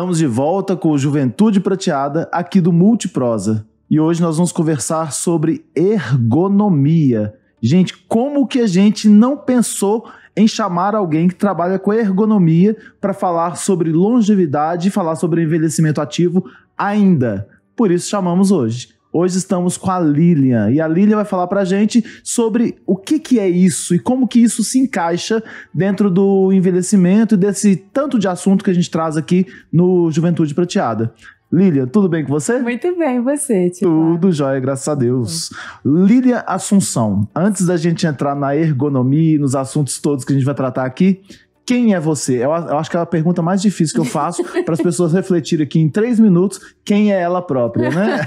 Estamos de volta com o Juventude Prateada aqui do Multiprosa. E hoje nós vamos conversar sobre ergonomia. Gente, como que a gente não pensou em chamar alguém que trabalha com ergonomia para falar sobre longevidade e falar sobre envelhecimento ativo ainda? Por isso chamamos hoje. Hoje estamos com a Lilian, e a Lilian vai falar pra gente sobre o que é isso e como que isso se encaixa dentro do envelhecimento e desse tanto de assunto que a gente traz aqui no Juventude Prateada. Lilian, tudo bem com você? Muito bem, e você, Tiago? Tudo jóia, graças a Deus. Lilian Assunção, antes da gente entrar na ergonomia, nos assuntos todos que a gente vai tratar aqui, quem é você? Eu acho que é a pergunta mais difícil que eu faço para as pessoas refletirem aqui em 3 minutos quem é ela própria, né?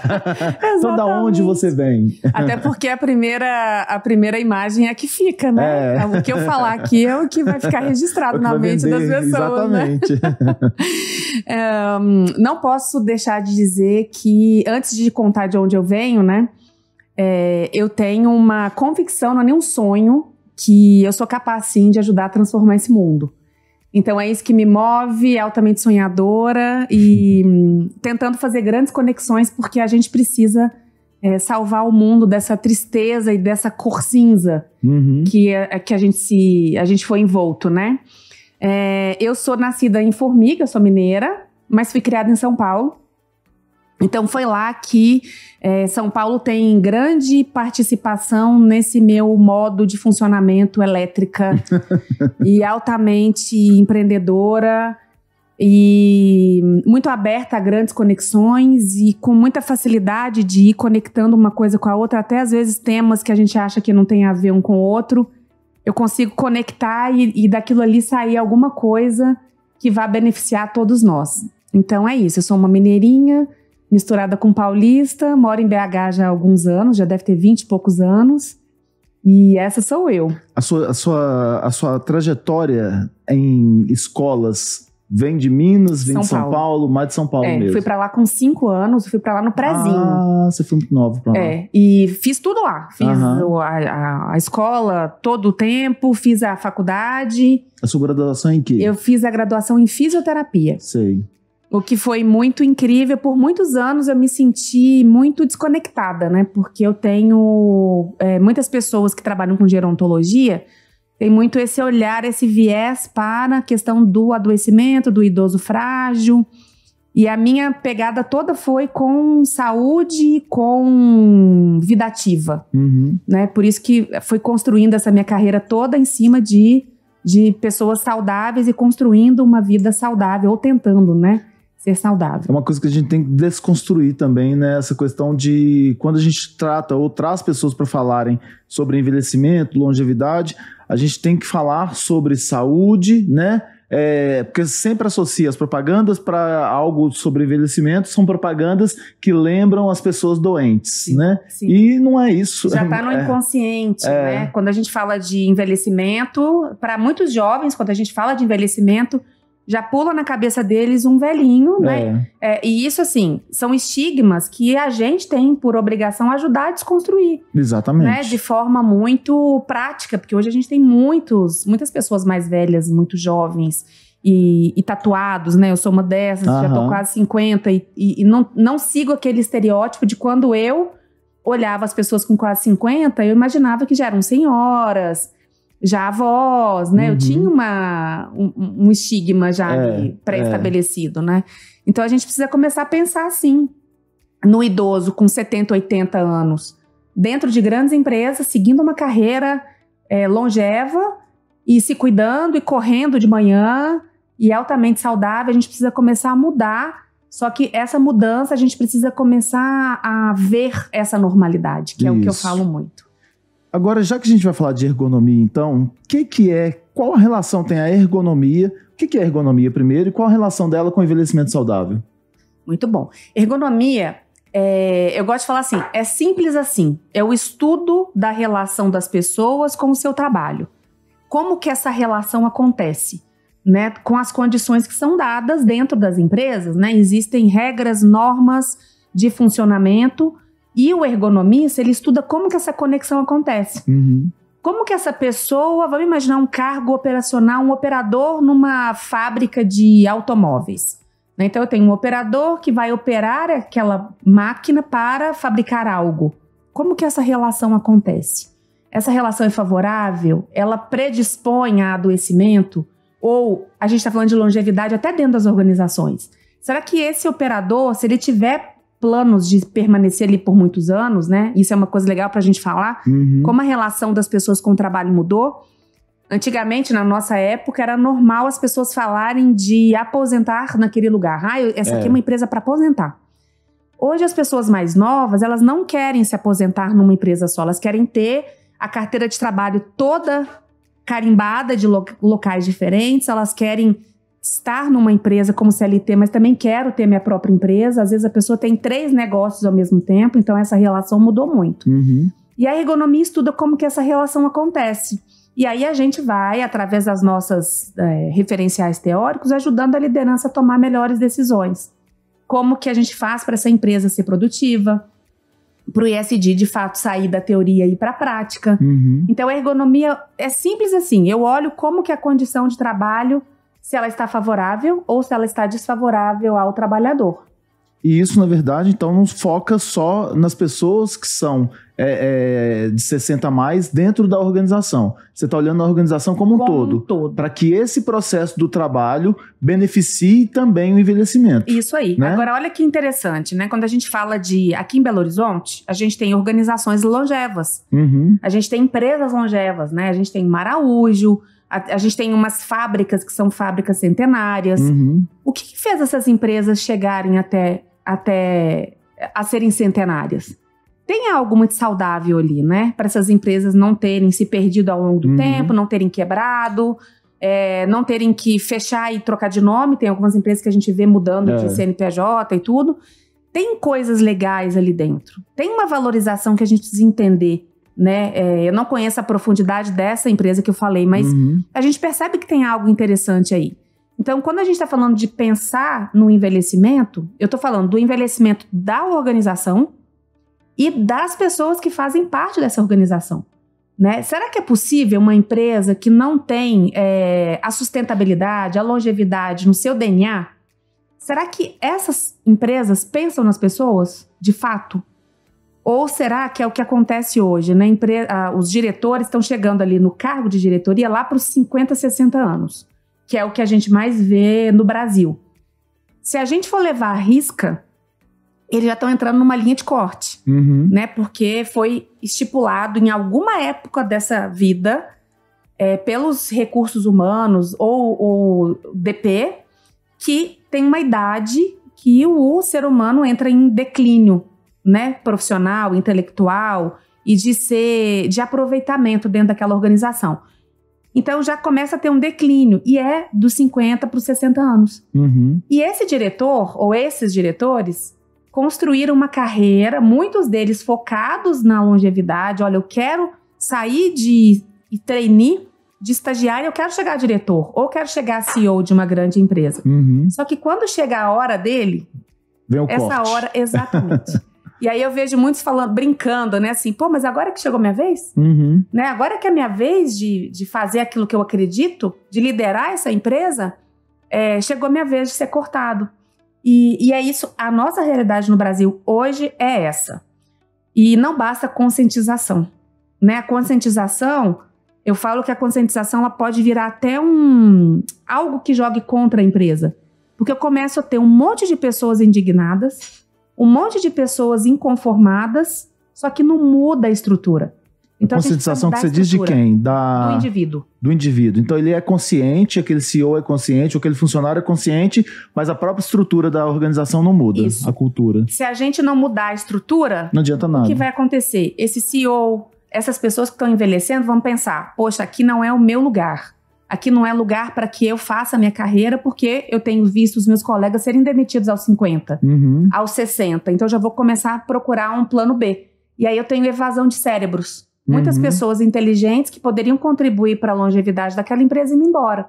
Então, da onde você vem? Até porque a primeira imagem é a que fica, né? O que eu falar aqui é o que vai ficar registrado na mente das pessoas. Exatamente. Né? Não posso deixar de dizer que, antes de contar de onde eu venho, né? Eu tenho uma convicção, não é nem um sonho, que eu sou capaz, sim, de ajudar a transformar esse mundo. Então é isso que me move, altamente sonhadora e tentando fazer grandes conexões, porque a gente precisa salvar o mundo dessa tristeza e dessa cor cinza que a gente foi envolto, né? Eu sou nascida em Formiga, sou mineira, mas fui criada em São Paulo. Então foi lá que São Paulo tem grande participação nesse meu modo de funcionamento elétrica e altamente empreendedora e muito aberta a grandes conexões e com muita facilidade de ir conectando uma coisa com a outra, até às vezes temas que a gente acha que não tem a ver um com o outro, eu consigo conectar e daquilo ali sair alguma coisa que vá beneficiar todos nós. Então é isso, eu sou uma mineirinha, misturada com paulista, moro em BH já há alguns anos, já deve ter 20 e poucos anos, e essa sou eu. A sua trajetória em escolas vem de Minas, vem de São Paulo, mais de São Paulo mesmo? Fui pra lá com 5 anos, fui pra lá no prézinho. Ah, você foi muito nova pra lá. E fiz tudo lá, fiz a escola todo o tempo, fiz a faculdade. A sua graduação em quê? Eu fiz a graduação em fisioterapia. Sei. O que foi muito incrível. Por muitos anos eu me senti muito desconectada, né? Porque eu tenho muitas pessoas que trabalham com gerontologia, tem muito esse olhar, esse viés para a questão do adoecimento, do idoso frágil. E a minha pegada toda foi com saúde, com vida ativa, né? Por isso que fui construindo essa minha carreira toda em cima de pessoas saudáveis e construindo uma vida saudável, ou tentando, né? Ser saudável. É uma coisa que a gente tem que desconstruir também, né? Essa questão de quando a gente trata ou traz pessoas para falarem sobre envelhecimento, longevidade, a gente tem que falar sobre saúde, né? Porque sempre associa as propagandas para algo sobre envelhecimento, são propagandas que lembram as pessoas doentes, né? Sim. E não é isso. Já está no inconsciente, né? Quando a gente fala de envelhecimento, para muitos jovens, quando a gente fala de envelhecimento, já pula na cabeça deles um velhinho, né? E isso, assim, são estigmas que a gente tem por obrigação ajudar a desconstruir. Exatamente. Né? De forma muito prática, porque hoje a gente tem muitas pessoas mais velhas, muito jovens e tatuados, né? Eu sou uma dessas, já tô quase 50 e não sigo aquele estereótipo de quando eu olhava as pessoas com quase 50, eu imaginava que já eram senhoras, já avós, né? Eu tinha um estigma já pré-estabelecido, né? Então a gente precisa começar a pensar assim, no idoso com 70, 80 anos, dentro de grandes empresas, seguindo uma carreira longeva e se cuidando e correndo de manhã e altamente saudável. A gente precisa começar a mudar, só que essa mudança a gente precisa começar a ver essa normalidade, que é o que eu falo muito. Agora, já que a gente vai falar de ergonomia, então, qual a relação tem a ergonomia? O que é ergonomia primeiro e qual a relação dela com o envelhecimento saudável? Muito bom. Ergonomia, eu gosto de falar assim, é simples assim, é o estudo da relação das pessoas com o seu trabalho. Como que essa relação acontece, né? Com as condições que são dadas dentro das empresas, né? Existem regras, normas de funcionamento. E o ergonomista, ele estuda como que essa conexão acontece. Como que essa pessoa, vamos imaginar um cargo operacional, um operador numa fábrica de automóveis. Então, eu tenho um operador que vai operar aquela máquina para fabricar algo. Como que essa relação acontece? Essa relação é favorável? Ela predispõe a adoecimento? Ou a gente está falando de longevidade até dentro das organizações? Será que esse operador, se ele tiver planos de permanecer ali por muitos anos, né? Isso é uma coisa legal para a gente falar. Como a relação das pessoas com o trabalho mudou. Antigamente, na nossa época, era normal as pessoas falarem de aposentar naquele lugar. Essa aqui é uma empresa para aposentar. Hoje, as pessoas mais novas, elas não querem se aposentar numa empresa só. Elas querem ter a carteira de trabalho toda carimbada de locais diferentes. Elas querem estar numa empresa como CLT, mas também quero ter minha própria empresa. Às vezes, a pessoa tem 3 negócios ao mesmo tempo. Então, essa relação mudou muito. E a ergonomia estuda como que essa relação acontece. E aí a gente vai, através das nossas referenciais teóricos, ajudando a liderança a tomar melhores decisões. Como que a gente faz para essa empresa ser produtiva, para o ESG, de fato, sair da teoria e ir para a prática. Então, a ergonomia é simples assim. Eu olho como que a condição de trabalho, se ela está favorável ou se ela está desfavorável ao trabalhador. E isso, na verdade, então, não foca só nas pessoas que são de 60 a mais dentro da organização. Você está olhando a organização como um todo. Para que esse processo do trabalho beneficie também o envelhecimento. Isso aí. Né? Agora, olha que interessante, né? Quando a gente fala aqui em Belo Horizonte, a gente tem organizações longevas. A gente tem empresas longevas, né? A gente tem Maraújo, a gente tem umas fábricas que são fábricas centenárias. O que fez essas empresas chegarem até a serem centenárias? Tem algo muito saudável ali, né? Para essas empresas não terem se perdido ao longo do tempo, não terem quebrado, não terem que fechar e trocar de nome. Tem algumas empresas que a gente vê mudando de CNPJ e tudo. Tem coisas legais ali dentro. Tem uma valorização que a gente precisa entender, né? Eu não conheço a profundidade dessa empresa que eu falei, mas a gente percebe que tem algo interessante aí. Então, quando a gente está falando de pensar no envelhecimento, eu estou falando do envelhecimento da organização e das pessoas que fazem parte dessa organização. Né? Será que é possível uma empresa que não tem a sustentabilidade, a longevidade no seu DNA? Será que essas empresas pensam nas pessoas, de fato? Ou será que é o que acontece hoje? Né? Os diretores estão chegando ali no cargo de diretoria lá para os 50, 60 anos, que é o que a gente mais vê no Brasil. Se a gente for levar à risca, eles já estão entrando numa linha de corte, né? Porque foi estipulado em alguma época dessa vida, pelos recursos humanos ou DP, que tem uma idade que o ser humano entra em declínio, né? Profissional, intelectual e de aproveitamento dentro daquela organização. Então, já começa a ter um declínio, e é dos 50 para os 60 anos. E esse diretor, ou esses diretores, construíram uma carreira, muitos deles focados na longevidade. Olha, eu quero sair de trainee, de estagiário, eu quero chegar a diretor, ou quero chegar a CEO de uma grande empresa. Só que quando chega a hora dele, vem o essa corte. hora, exatamente. E aí eu vejo muitos falando, brincando, né? Assim, pô, mas agora que chegou a minha vez? Né? Agora que é a minha vez de fazer aquilo que eu acredito, de liderar essa empresa, chegou a minha vez de ser cortado. E é isso, a nossa realidade no Brasil hoje é essa. E não basta conscientização. Né? A conscientização, eu falo que a conscientização ela pode virar até algo que jogue contra a empresa. Porque eu começo a ter um monte de pessoas indignadas, um monte de pessoas inconformadas, só que não muda a estrutura. Então, conscientização que você diz de quem? Do indivíduo. Do indivíduo. Então ele é consciente, aquele CEO é consciente, aquele funcionário é consciente, mas a própria estrutura da organização não muda. Isso. A cultura. Se a gente não mudar a estrutura, não adianta nada. O que vai acontecer? Esse CEO, essas pessoas que estão envelhecendo vão pensar, poxa, aqui não é o meu lugar. Aqui não é lugar para que eu faça a minha carreira, porque eu tenho visto os meus colegas serem demitidos aos 50, aos 60. Então, eu já vou começar a procurar um plano B. E aí eu tenho evasão de cérebros. Muitas pessoas inteligentes que poderiam contribuir para a longevidade daquela empresa indo embora.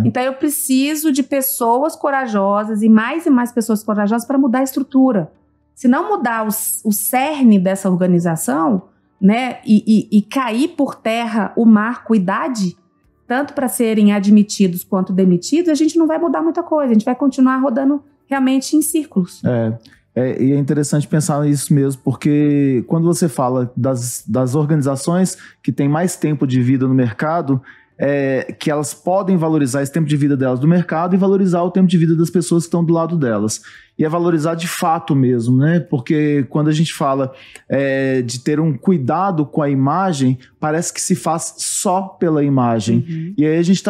Então, eu preciso de pessoas corajosas e mais pessoas corajosas para mudar a estrutura. Se não mudar o cerne dessa organização, né, e cair por terra o marco idade, tanto para serem admitidos quanto demitidos, a gente não vai mudar muita coisa. A gente vai continuar rodando realmente em círculos. E é interessante pensar nisso mesmo, porque quando você fala das organizações que têm mais tempo de vida no mercado, que elas podem valorizar esse tempo de vida delas do mercado e valorizar o tempo de vida das pessoas que estão do lado delas. E é valorizar de fato mesmo, né? Porque quando a gente fala de ter um cuidado com a imagem, parece que se faz só pela imagem. E aí a gente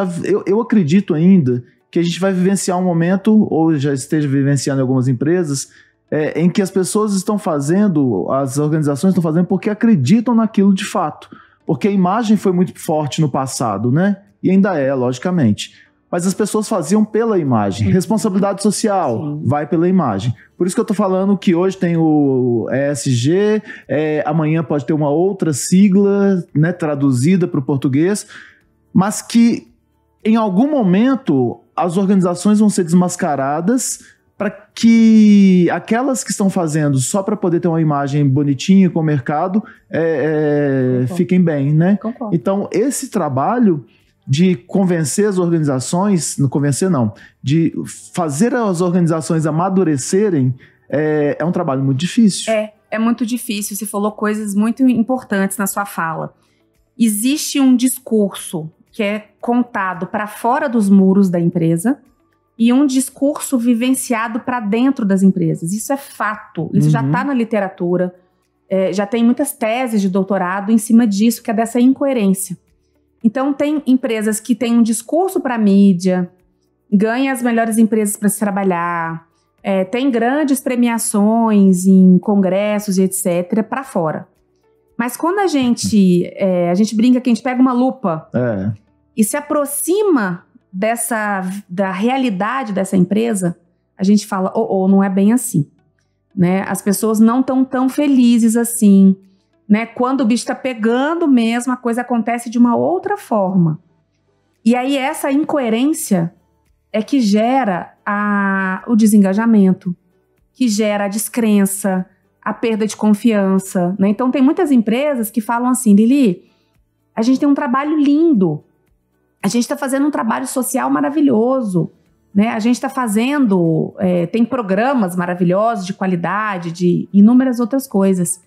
eu acredito ainda que a gente vai vivenciar um momento, ou já esteja vivenciando em algumas empresas, em que as pessoas estão fazendo, as organizações estão fazendo porque acreditam naquilo de fato. Porque a imagem foi muito forte no passado, né? E ainda é, logicamente. Mas as pessoas faziam pela imagem. Responsabilidade social vai pela imagem. Por isso que eu tô falando que hoje tem o ESG, amanhã pode ter uma outra sigla, né, traduzida para o português, mas que em algum momento as organizações vão ser desmascaradas para que aquelas que estão fazendo só para poder ter uma imagem bonitinha com o mercado fiquem bem, né? Concordo. Então, esse trabalho de convencer as organizações, não convencer não, de fazer as organizações amadurecerem, é um trabalho muito difícil. É muito difícil. Você falou coisas muito importantes na sua fala. Existe um discurso que é contado para fora dos muros da empresa e um discurso vivenciado para dentro das empresas. Isso é fato, isso já está na literatura, já tem muitas teses de doutorado em cima disso, que é dessa incoerência. Então, tem empresas que têm um discurso para a mídia, ganham as melhores empresas para se trabalhar, tem grandes premiações em congressos e etc. para fora. Mas quando a gente brinca que a gente pega uma lupa e se aproxima da realidade dessa empresa, a gente fala, não é bem assim, né? As pessoas não estão tão felizes assim, né? Quando o bicho está pegando mesmo, a coisa acontece de uma outra forma. E aí essa incoerência é que gera o desengajamento, que gera a descrença, a perda de confiança, né? Então tem muitas empresas que falam assim, Lili, a gente tem um trabalho lindo, a gente está fazendo um trabalho social maravilhoso, né? A gente está fazendo, tem programas maravilhosos de qualidade, de inúmeras outras coisas.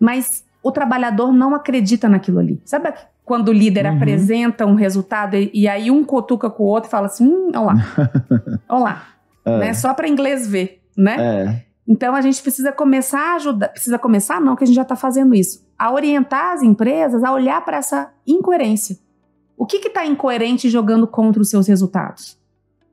Mas o trabalhador não acredita naquilo ali. Sabe quando o líder apresenta um resultado e aí um cutuca com o outro e fala assim, olha lá, né? Só para inglês ver, né? Então a gente precisa começar a ajudar, que a gente já está fazendo isso, a orientar as empresas a olhar para essa incoerência. O que está incoerente jogando contra os seus resultados?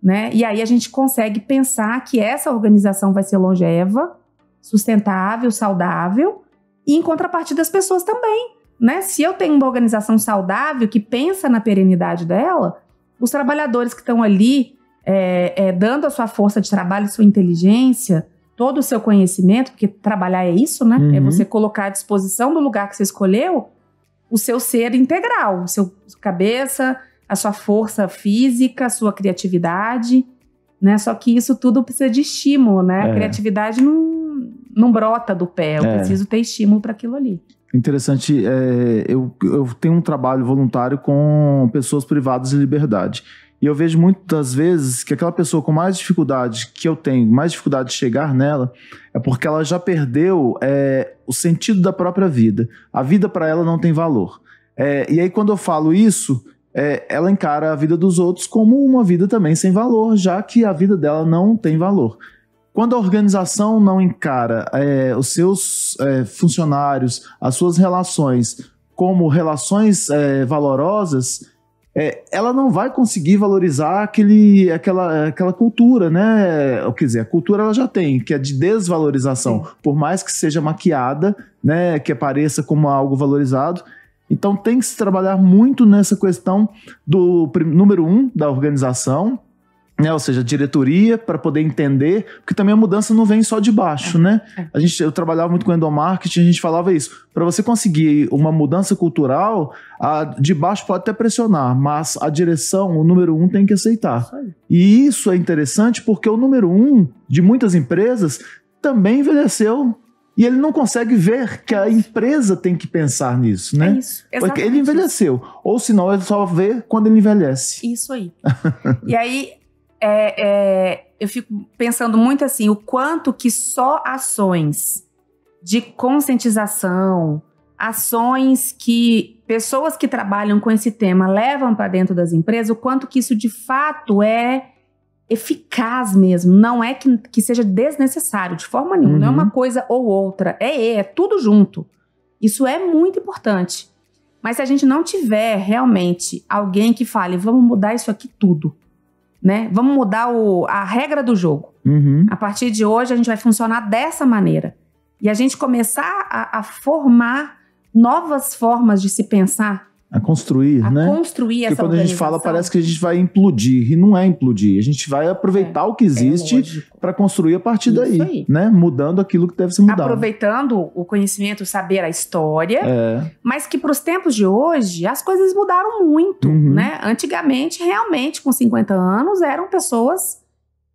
Né? E aí a gente consegue pensar que essa organização vai ser longeva, sustentável, saudável, e em contrapartida das pessoas também. Né? Se eu tenho uma organização saudável que pensa na perenidade dela, os trabalhadores que estão ali dando a sua força de trabalho, sua inteligência, todo o seu conhecimento, porque trabalhar é isso, né? É você colocar à disposição do lugar que você escolheu o seu ser integral, o seu cabeça, a sua força física, a sua criatividade, né? Só que isso tudo precisa de estímulo, né? A criatividade não brota do pé, eu preciso ter estímulo para aquilo ali. Interessante, eu tenho um trabalho voluntário com pessoas privadas de liberdade. E eu vejo muitas vezes que aquela pessoa com mais dificuldade que eu tenho, mais dificuldade de chegar nela, é porque ela já perdeu o sentido da própria vida. A vida para ela não tem valor. E aí quando eu falo isso, ela encara a vida dos outros como uma vida também sem valor, já que a vida dela não tem valor. Quando a organização não encara os seus funcionários, as suas relações como relações valorosas, ela não vai conseguir valorizar aquela cultura, né? Quer dizer, a cultura ela já tem, que é de desvalorização, por mais que seja maquiada, né? Que apareça como algo valorizado. Então tem que se trabalhar muito nessa questão do número 1 da organização, né? Ou seja, a diretoria, para poder entender, porque também a mudança não vem só de baixo, né? Eu trabalhava muito com endomarketing, a gente falava isso. Para você conseguir uma mudança cultural, de baixo pode até pressionar, mas a direção, o número 1 tem que aceitar. E isso é interessante porque o número 1 de muitas empresas também envelheceu. E ele não consegue ver que a empresa tem que pensar nisso, né? É isso, porque ele envelheceu. Ou senão ele só vê quando ele envelhece. Isso aí. E aí, eu fico pensando muito assim, o quanto que só ações de conscientização, ações que pessoas que trabalham com esse tema levam para dentro das empresas, o quanto que isso de fato é eficaz mesmo, não é que seja desnecessário de forma nenhuma, não é uma coisa ou outra, é tudo junto. Isso é muito importante. Mas se a gente não tiver realmente alguém que fale, vamos mudar isso aqui tudo, né? Vamos mudar a regra do jogo. A partir de hoje a gente vai funcionar dessa maneira. E a gente começar a formar novas formas de se pensar. A construir, né? A construir essa organização. Porque quando a gente fala, parece que a gente vai implodir. E não é implodir. A gente vai aproveitar o que existe para construir a partir daí. Né? Mudando aquilo que deve ser mudado. Aproveitando o conhecimento, saber a história. Mas que para os tempos de hoje, as coisas mudaram muito. Né? Antigamente, realmente, com 50 anos, eram pessoas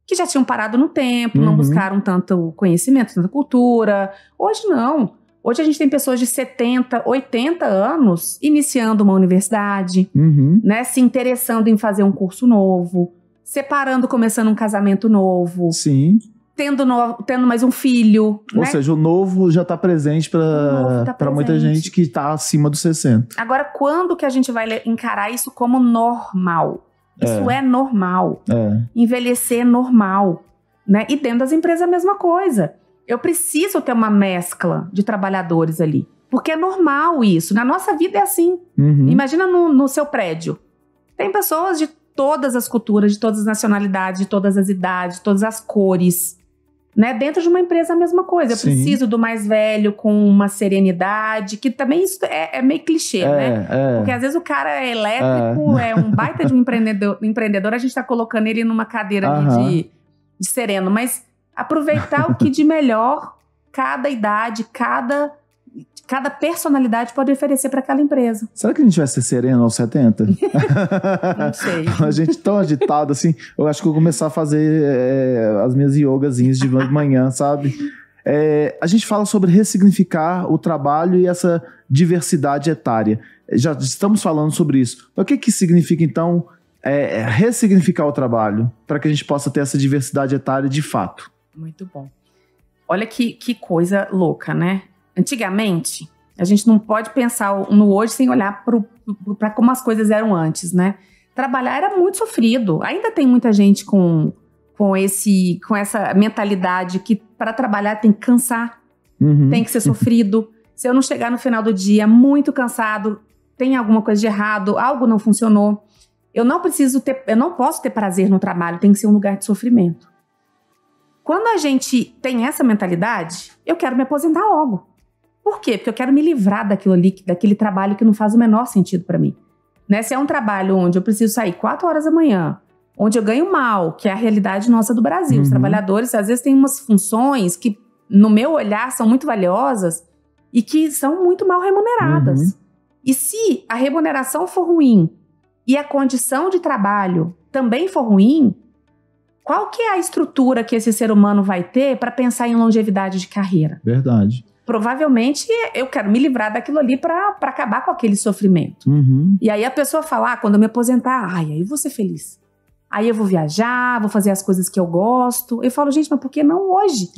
que já tinham parado no tempo, não buscaram tanto conhecimento, tanta cultura. Hoje não. Hoje a gente tem pessoas de 70, 80 anos iniciando uma universidade, né, se interessando em fazer um curso novo, separando, começando um casamento novo. Sim. Tendo mais um filho. Ou né? seja, o novo já está presente para muita gente que está acima dos 60. Agora, quando que a gente vai encarar isso como normal? Isso é normal. Envelhecer é normal. Né? E dentro das empresas é a mesma coisa. Eu preciso ter uma mescla de trabalhadores ali. Porque é normal isso. Na nossa vida é assim. Imagina no seu prédio. Tem pessoas de todas as culturas, de todas as nacionalidades, de todas as idades, de todas as cores. Né? Dentro de uma empresa é a mesma coisa. Eu preciso do mais velho com uma serenidade, que também isso é meio clichê, né? Porque às vezes o cara é elétrico, é um baita de um empreendedor, a gente tá colocando ele numa cadeira ali de sereno, mas aproveitar o que de melhor cada idade, cada personalidade pode oferecer para aquela empresa. Será que a gente vai ser sereno aos 70? Não sei. A gente tão agitado assim, eu acho que eu vou começar a fazer as minhas yogazinhas de manhã, sabe? A gente fala sobre ressignificar o trabalho e essa diversidade etária. Já estamos falando sobre isso. Mas o que significa, então, ressignificar o trabalho para que a gente possa ter essa diversidade etária de fato? Muito bom. Olha que coisa louca, né? Antigamente, a gente não pode pensar no hoje sem olhar para como as coisas eram antes, né? Trabalhar era muito sofrido. Ainda tem muita gente com essa mentalidade que para trabalhar tem que cansar, tem que ser sofrido. Se eu não chegar no final do dia muito cansado, tem alguma coisa de errado, algo não funcionou. Eu não posso ter prazer no trabalho, tem que ser um lugar de sofrimento. Quando a gente tem essa mentalidade, eu quero me aposentar logo. Por quê? Porque eu quero me livrar daquilo ali, daquele trabalho que não faz o menor sentido para mim. Né? Se é um trabalho onde eu preciso sair 4 horas da manhã, onde eu ganho mal, que é a realidade nossa do Brasil. Os trabalhadores, às vezes, têm umas funções que, no meu olhar, são muito valiosas e que são muito mal remuneradas. E se a remuneração for ruim e a condição de trabalho também for ruim, qual que é a estrutura que esse ser humano vai ter para pensar em longevidade de carreira? Verdade. Provavelmente eu quero me livrar daquilo ali para acabar com aquele sofrimento. E aí a pessoa fala, quando eu me aposentar, aí eu vou ser feliz. Aí eu vou viajar, vou fazer as coisas que eu gosto. Eu falo, gente, mas por que não hoje?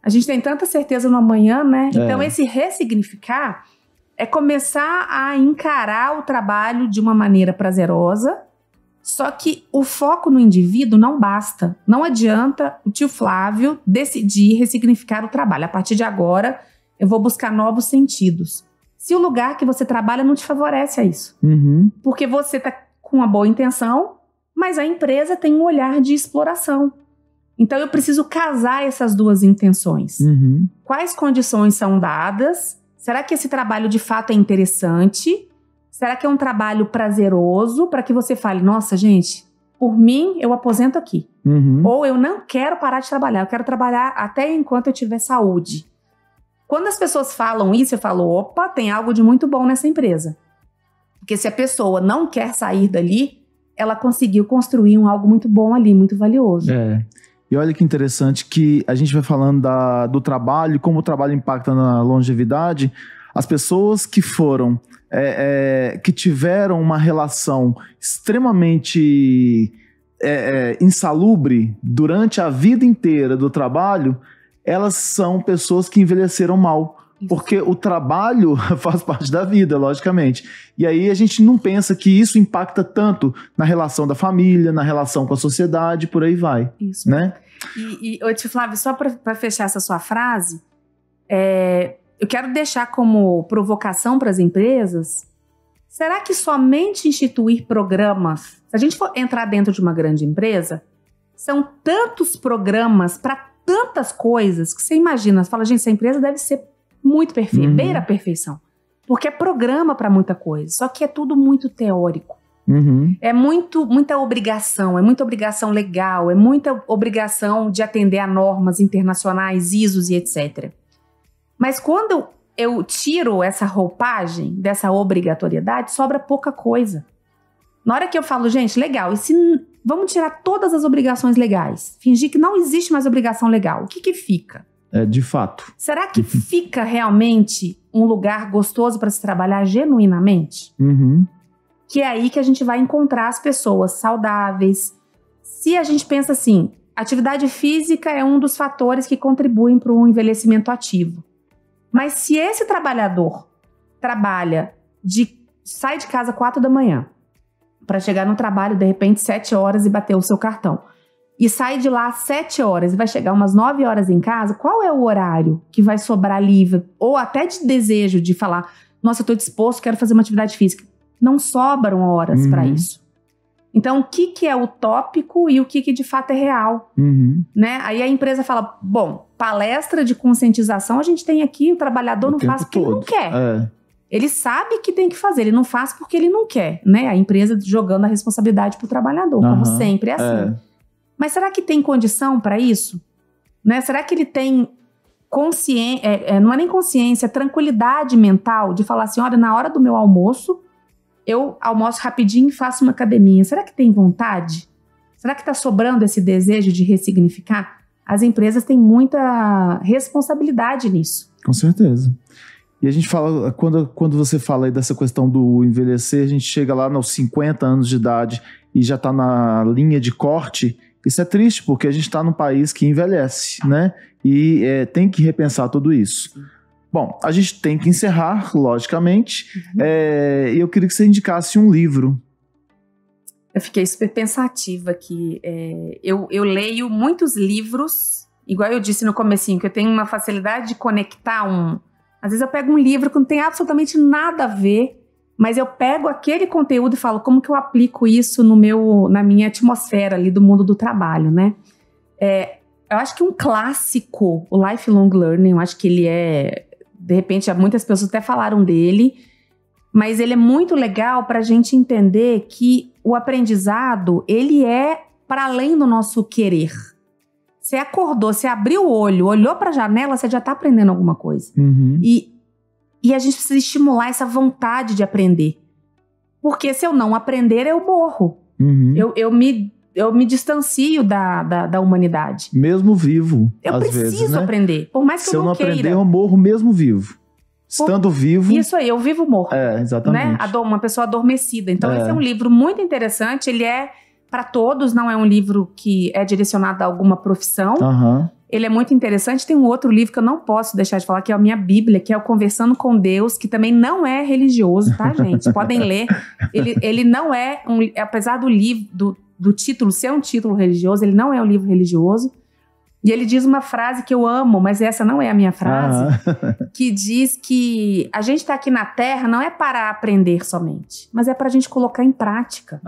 A gente tem tanta certeza no amanhã, né? Então esse ressignificar é começar a encarar o trabalho de uma maneira prazerosa. Só que o foco no indivíduo não basta. Não adianta o tio Flávio decidir ressignificar o trabalho. A partir de agora, eu vou buscar novos sentidos. Se o lugar que você trabalha não te favorece a isso. Porque você está com uma boa intenção, mas a empresa tem um olhar de exploração. Então, eu preciso casar essas duas intenções. Quais condições são dadas? Será que esse trabalho de fato é interessante? Será que é um trabalho prazeroso para que você fale, nossa, gente, por mim, eu aposento aqui. Ou eu não quero parar de trabalhar, eu quero trabalhar até enquanto eu tiver saúde. Quando as pessoas falam isso, eu falo, opa, tem algo de muito bom nessa empresa. Porque se a pessoa não quer sair dali, ela conseguiu construir algo muito bom ali, muito valioso. E olha que interessante que a gente vai falando do trabalho, como o trabalho impacta na longevidade. As pessoas que foram... que tiveram uma relação extremamente insalubre durante a vida inteira do trabalho, elas são pessoas que envelheceram mal. Porque o trabalho faz parte da vida, logicamente. E aí a gente não pensa que isso impacta tanto na relação da família, na relação com a sociedade, por aí vai. Isso. Né? E Flávio, só para fechar essa sua frase, eu quero deixar como provocação para as empresas, será que somente instituir programas, se a gente for entrar dentro de uma grande empresa, são tantos programas para tantas coisas que você imagina, você fala, gente, essa empresa deve ser muito perfeita, beira a perfeição. Porque é programa para muita coisa, só que é tudo muito teórico. É muita obrigação, é muita obrigação legal, é muita obrigação de atender a normas internacionais, ISOs e etc. Mas quando eu tiro essa roupagem dessa obrigatoriedade, sobra pouca coisa. Na hora que eu falo, gente, legal, e se vamos tirar todas as obrigações legais, fingir que não existe mais obrigação legal, o que fica? De fato. Será que fica realmente um lugar gostoso para se trabalhar genuinamente? Que é aí que a gente vai encontrar as pessoas saudáveis. Se a gente pensa assim, atividade física é um dos fatores que contribuem para um envelhecimento ativo. Mas se esse trabalhador sai de casa 4 da manhã para chegar no trabalho, de repente, 7 horas e bater o seu cartão, e sai de lá às 7 horas e vai chegar umas 9 horas em casa, qual é o horário que vai sobrar livre? Ou até de desejo de falar, nossa, eu estou disposto, quero fazer uma atividade física. Não sobram horas para isso. Então, o que é utópico e o que de fato é real? Né? Aí a empresa fala, bom, palestra de conscientização a gente tem aqui, o trabalhador não faz porque ele não quer. Ele sabe que tem que fazer, ele não faz porque ele não quer. Né? A empresa jogando a responsabilidade para o trabalhador, como sempre é assim. Mas será que tem condição para isso? Né? Será que ele tem consciência, não é nem consciência, é tranquilidade mental de falar assim, olha, na hora do meu almoço, eu almoço rapidinho e faço uma academia. Será que tem vontade? Será que está sobrando esse desejo de ressignificar? As empresas têm muita responsabilidade nisso. Com certeza. E a gente fala, quando você fala aí dessa questão do envelhecer, a gente chega lá nos 50 anos de idade e já está na linha de corte. Isso é triste, porque a gente está num país que envelhece, né? E tem que repensar tudo isso. Bom, a gente tem que encerrar, logicamente. E eu queria que você indicasse um livro. Eu fiquei super pensativa aqui. Eu leio muitos livros, igual eu disse no comecinho, que eu tenho uma facilidade de conectar Às vezes eu pego um livro que não tem absolutamente nada a ver, mas eu pego aquele conteúdo e falo, como que eu aplico isso na minha atmosfera ali do mundo do trabalho, né? Eu acho que um clássico, o Lifelong Learning, eu acho que ele de repente, muitas pessoas até falaram dele, mas ele é muito legal para a gente entender que o aprendizado, ele é para além do nosso querer. Você acordou, você abriu o olho, olhou para a janela, você já está aprendendo alguma coisa. E a gente precisa estimular essa vontade de aprender. Porque se eu não aprender, eu morro. Eu me distancio da humanidade. Mesmo vivo, eu às vezes, né? Eu preciso aprender, por mais que eu não queira. Se eu não aprender, eu morro mesmo vivo. Estando vivo... Isso aí, eu vivo morro. Exatamente. Né? Uma pessoa adormecida. Então, esse é um livro muito interessante. Ele é para todos, não é um livro que é direcionado a alguma profissão. Ele é muito interessante. Tem um outro livro que eu não posso deixar de falar, que é a minha Bíblia, que é o Conversando com Deus, que também não é religioso, tá, gente? Podem ler. Ele não é, apesar do livro, do título ser um título religioso, ele não é um livro religioso. E ele diz uma frase que eu amo, mas essa não é a minha frase, que diz que a gente está aqui na Terra não é para aprender somente, mas é para a gente colocar em prática.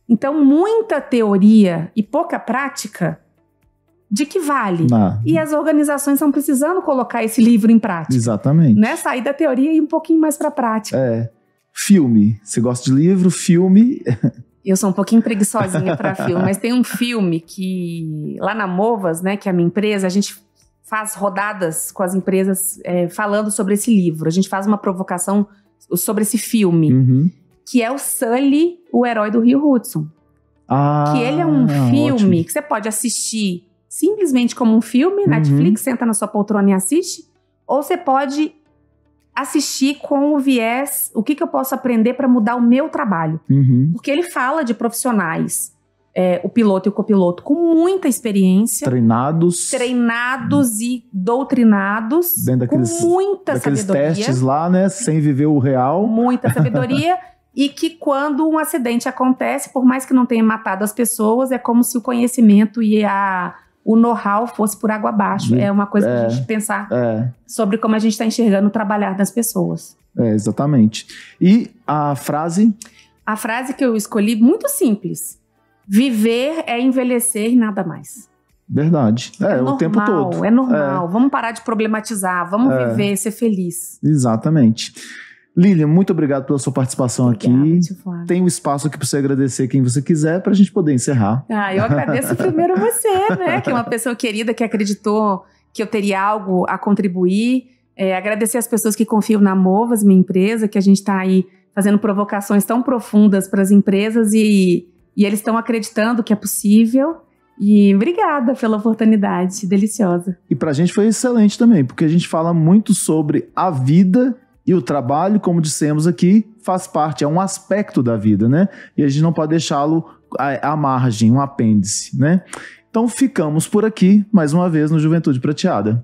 Então, muita teoria e pouca prática, de que vale? E as organizações estão precisando colocar esse livro em prática. Exatamente. Né? Sair da teoria e ir um pouquinho mais para a prática. Filme. Você gosta de livro, filme... Eu sou um pouquinho preguiçosinha para filme, mas tem um filme que, lá na Movas, né, que é a minha empresa, a gente faz rodadas com as empresas falando sobre esse livro. A gente faz uma provocação sobre esse filme, que é o Sully, o Herói do Rio Hudson. Que ele é um filme que você pode assistir simplesmente como um filme, Netflix, senta na sua poltrona e assiste, ou você pode assistir com o viés, o que eu posso aprender para mudar o meu trabalho. Porque ele fala de profissionais o piloto e o copiloto com muita experiência. Treinados E doutrinados. Dentro com muita sabedoria. Testes lá, né? Sem viver o real. Muita sabedoria. E que quando um acidente acontece, por mais que não tenha matado as pessoas, é como se o conhecimento e o know-how fosse por água abaixo. É uma coisa pra gente pensar sobre como a gente está enxergando o trabalhar das pessoas. Exatamente. E a frase? A frase que eu escolhi, muito simples. Viver é envelhecer e nada mais. Verdade. Normal, o tempo todo. É normal. Vamos parar de problematizar. Vamos viver, ser feliz. Exatamente. Lilian, muito obrigado pela sua participação aqui. Tem um espaço aqui para você agradecer quem você quiser para a gente poder encerrar. Eu agradeço primeiro você, né? Que é uma pessoa querida que acreditou que eu teria algo a contribuir. Agradecer as pessoas que confiam na Movas, minha empresa, que a gente está aí fazendo provocações tão profundas para as empresas e eles estão acreditando que é possível. E obrigada pela oportunidade, deliciosa. E para a gente foi excelente também, porque a gente fala muito sobre a vida. E o trabalho, como dissemos aqui, faz parte, é um aspecto da vida, né? E a gente não pode deixá-lo à margem, um apêndice, né? Então ficamos por aqui, mais uma vez, no Juventude Prateada.